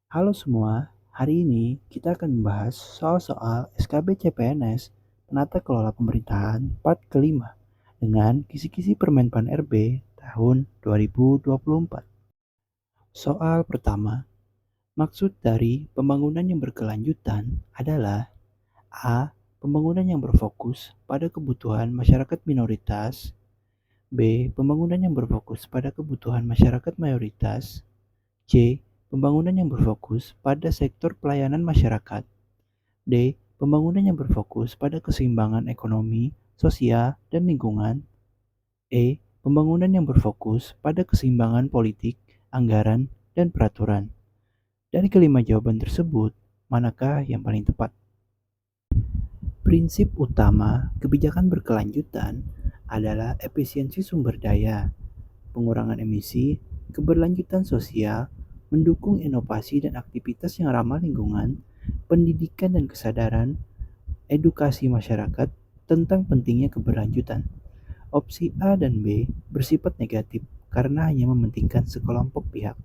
Halo semua, hari ini kita akan membahas soal-soal SKB CPNS Penata Kelola Pemerintahan part kelima dengan kisi-kisi Permenpan RB tahun 2024. Soal pertama, maksud dari pembangunan yang berkelanjutan adalah A. Pembangunan yang berfokus pada kebutuhan masyarakat minoritas. B. Pembangunan yang berfokus pada kebutuhan masyarakat mayoritas. C. Pembangunan yang berfokus pada sektor pelayanan masyarakat. D. Pembangunan yang berfokus pada keseimbangan ekonomi, sosial, dan lingkungan. E. Pembangunan yang berfokus pada keseimbangan politik, anggaran, dan peraturan. Dari kelima jawaban tersebut, manakah yang paling tepat? Prinsip utama kebijakan berkelanjutan adalah efisiensi sumber daya, pengurangan emisi, keberlanjutan sosial, mendukung inovasi dan aktivitas yang ramah lingkungan, pendidikan dan kesadaran, edukasi masyarakat tentang pentingnya keberlanjutan. Opsi A dan B bersifat negatif karena hanya mementingkan sekelompok pihak.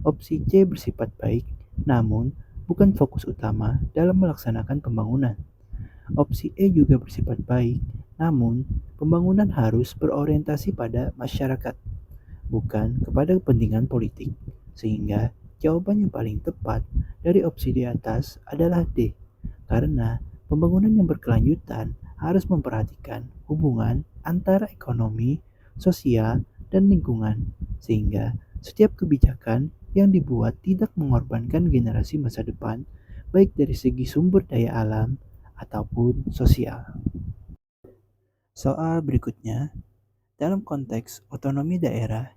Opsi C bersifat baik, namun bukan fokus utama dalam melaksanakan pembangunan. Opsi E juga bersifat baik, namun pembangunan harus berorientasi pada masyarakat, bukan kepada kepentingan politik. Sehingga jawaban yang paling tepat dari opsi di atas adalah D, karena pembangunan yang berkelanjutan harus memperhatikan hubungan antara ekonomi, sosial, dan lingkungan, sehingga setiap kebijakan yang dibuat tidak mengorbankan generasi masa depan, baik dari segi sumber daya alam ataupun sosial. Soal berikutnya, dalam konteks otonomi daerah,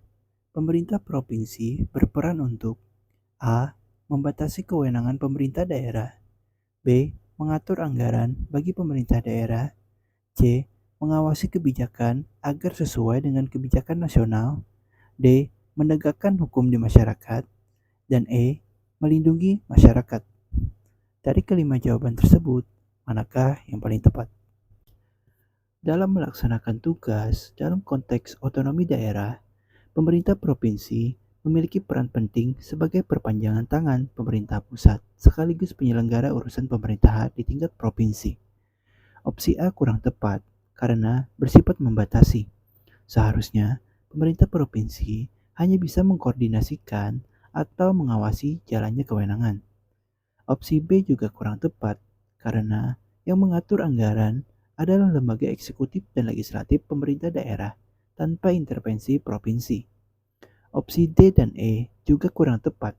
pemerintah provinsi berperan untuk A. Membatasi kewenangan pemerintah daerah. B. Mengatur anggaran bagi pemerintah daerah. C. Mengawasi kebijakan agar sesuai dengan kebijakan nasional. D. Menegakkan hukum di masyarakat. Dan E. Melindungi masyarakat. Dari kelima jawaban tersebut, manakah yang paling tepat? Dalam melaksanakan tugas dalam konteks otonomi daerah, pemerintah provinsi memiliki peran penting sebagai perpanjangan tangan pemerintah pusat sekaligus penyelenggara urusan pemerintahan di tingkat provinsi. Opsi A kurang tepat karena bersifat membatasi. Seharusnya pemerintah provinsi hanya bisa mengkoordinasikan atau mengawasi jalannya kewenangan. Opsi B juga kurang tepat karena yang mengatur anggaran adalah lembaga eksekutif dan legislatif pemerintah daerah tanpa intervensi provinsi. Opsi D dan E juga kurang tepat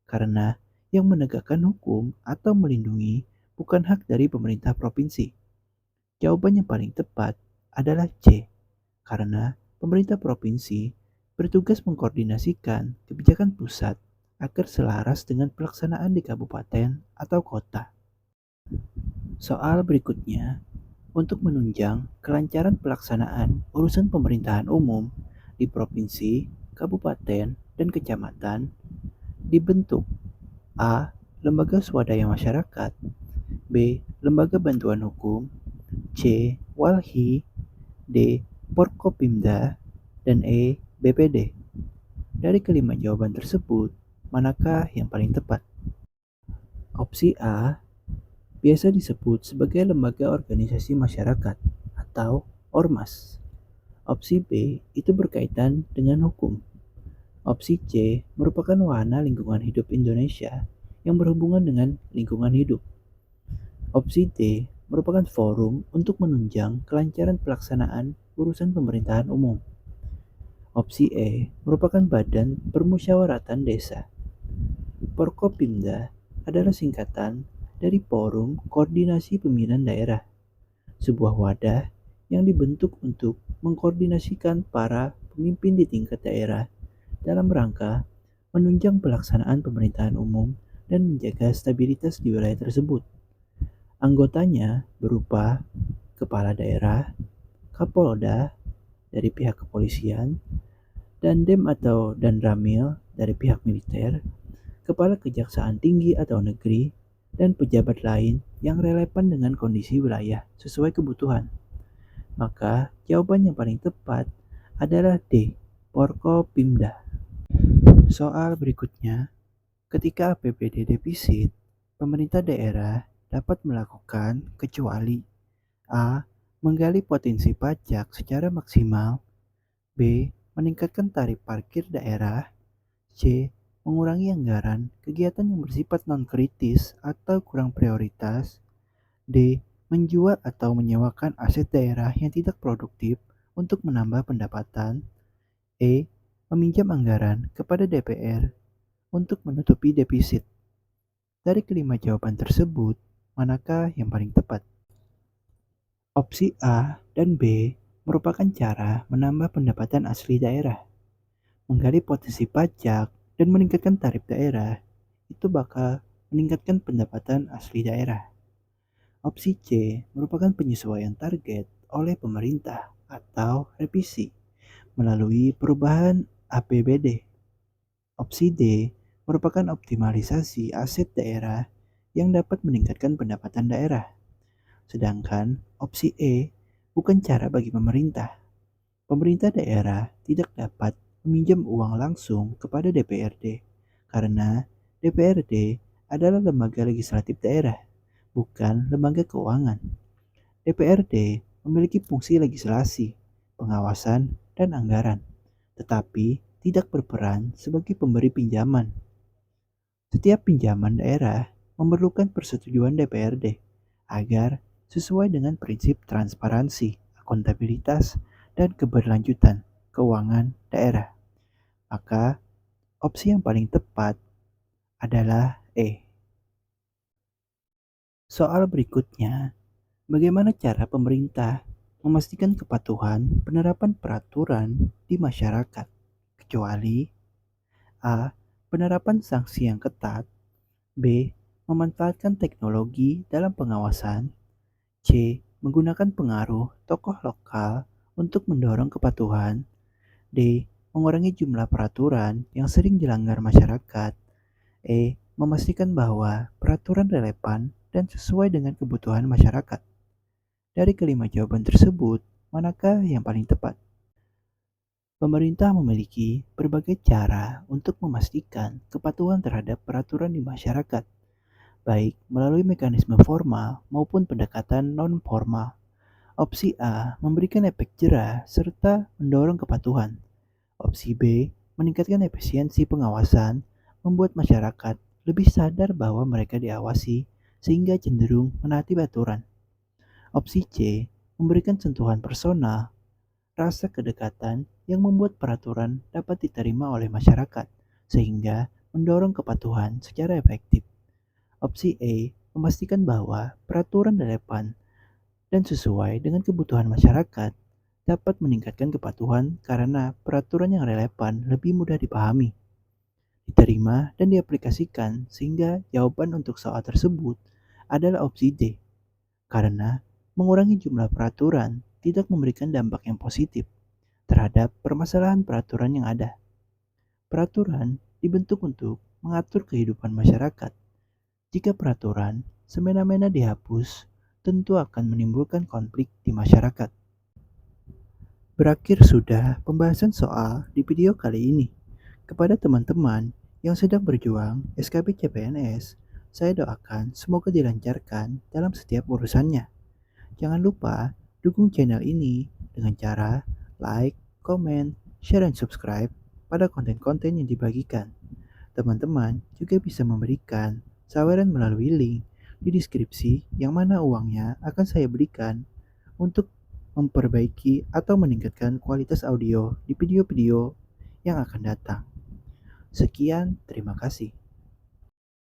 karena yang menegakkan hukum atau melindungi bukan hak dari pemerintah provinsi. Jawaban yang paling tepat adalah C, karena pemerintah provinsi bertugas mengkoordinasikan kebijakan pusat agar selaras dengan pelaksanaan di kabupaten atau kota. Soal berikutnya, untuk menunjang kelancaran pelaksanaan urusan pemerintahan umum di provinsi, kabupaten, dan kecamatan, dibentuk A. Lembaga swadaya masyarakat. B. Lembaga bantuan hukum. C. Walhi. D. Porkopimda. Dan E. BPD. Dari kelima jawaban tersebut, manakah yang paling tepat? Opsi A biasa disebut sebagai lembaga organisasi masyarakat atau ormas. Opsi B itu berkaitan dengan hukum. Opsi C merupakan wahana lingkungan hidup Indonesia yang berhubungan dengan lingkungan hidup. Opsi D merupakan forum untuk menunjang kelancaran pelaksanaan urusan pemerintahan umum. Opsi E merupakan badan permusyawaratan desa. Porkopimda adalah singkatan dari Forum Koordinasi Pemilihan Daerah, sebuah wadah yang dibentuk untuk mengkoordinasikan para pemimpin di tingkat daerah dalam rangka menunjang pelaksanaan pemerintahan umum dan menjaga stabilitas di wilayah tersebut. Anggotanya berupa kepala daerah, kapolda dari pihak kepolisian, dandem atau dandramil dari pihak militer, kepala kejaksaan tinggi atau negeri, dan pejabat lain yang relevan dengan kondisi wilayah sesuai kebutuhan. Maka jawaban yang paling tepat adalah D, Porkopimda. Soal berikutnya, Ketika APBD defisit, pemerintah daerah dapat melakukan kecuali A. Menggali potensi pajak secara maksimal. B. Meningkatkan tarif parkir daerah. C. Mengurangi anggaran kegiatan yang bersifat non-kritis atau kurang prioritas. D. Menjual atau menyewakan aset daerah yang tidak produktif untuk menambah pendapatan. E. Meminjam anggaran kepada DPR untuk menutupi defisit. Dari kelima jawaban tersebut, manakah yang paling tepat? Opsi A dan B merupakan cara menambah pendapatan asli daerah. Menggali potensi pajak dan meningkatkan tarif daerah, itu bakal meningkatkan pendapatan asli daerah. Opsi C merupakan penyesuaian target oleh pemerintah atau revisi melalui perubahan APBD. Opsi D merupakan optimalisasi aset daerah yang dapat meningkatkan pendapatan daerah. Sedangkan opsi E bukan cara bagi pemerintah. Pemerintah daerah tidak dapat meminjam uang langsung kepada DPRD karena DPRD adalah lembaga legislatif daerah, bukan lembaga keuangan. DPRD memiliki fungsi legislasi, pengawasan, dan anggaran, tetapi tidak berperan sebagai pemberi pinjaman. Setiap pinjaman daerah memerlukan persetujuan DPRD agar sesuai dengan prinsip transparansi, akuntabilitas, dan keberlanjutan keuangan daerah. Maka opsi yang paling tepat adalah E. Soal berikutnya, bagaimana cara pemerintah memastikan kepatuhan penerapan peraturan di masyarakat, kecuali A. Penerapan sanksi yang ketat. B. Memanfaatkan teknologi dalam pengawasan. C. Menggunakan pengaruh tokoh lokal untuk mendorong kepatuhan. D. Mengurangi jumlah peraturan yang sering dilanggar masyarakat. E. Memastikan bahwa peraturan relevan dan sesuai dengan kebutuhan masyarakat. Dari kelima jawaban tersebut, manakah yang paling tepat? Pemerintah memiliki berbagai cara untuk memastikan kepatuhan terhadap peraturan di masyarakat, baik melalui mekanisme formal maupun pendekatan non-formal. Opsi A memberikan efek jera serta mendorong kepatuhan. Opsi B meningkatkan efisiensi pengawasan, membuat masyarakat lebih sadar bahwa mereka diawasi sehingga cenderung menaati aturan. Opsi C memberikan sentuhan personal, rasa kedekatan yang membuat peraturan dapat diterima oleh masyarakat sehingga mendorong kepatuhan secara efektif. Opsi E memastikan bahwa peraturan relevan dan sesuai dengan kebutuhan masyarakat dapat meningkatkan kepatuhan karena peraturan yang relevan lebih mudah dipahami, diterima, dan diaplikasikan sehingga jawaban untuk soal tersebut adalah opsi D, karena mengurangi jumlah peraturan tidak memberikan dampak yang positif terhadap permasalahan peraturan yang ada. Peraturan dibentuk untuk mengatur kehidupan masyarakat. Jika peraturan semena-mena dihapus, tentu akan menimbulkan konflik di masyarakat. Berakhir sudah pembahasan soal di video kali ini. Kepada teman-teman yang sedang berjuang SKB CPNS, saya doakan semoga dilancarkan dalam setiap urusannya. Jangan lupa dukung channel ini dengan cara like, komen, share, dan subscribe pada konten-konten yang dibagikan. Teman-teman juga bisa memberikan saweran melalui link di deskripsi yang mana uangnya akan saya berikan untuk memperbaiki atau meningkatkan kualitas audio di video-video yang akan datang. Sekian, terima kasih.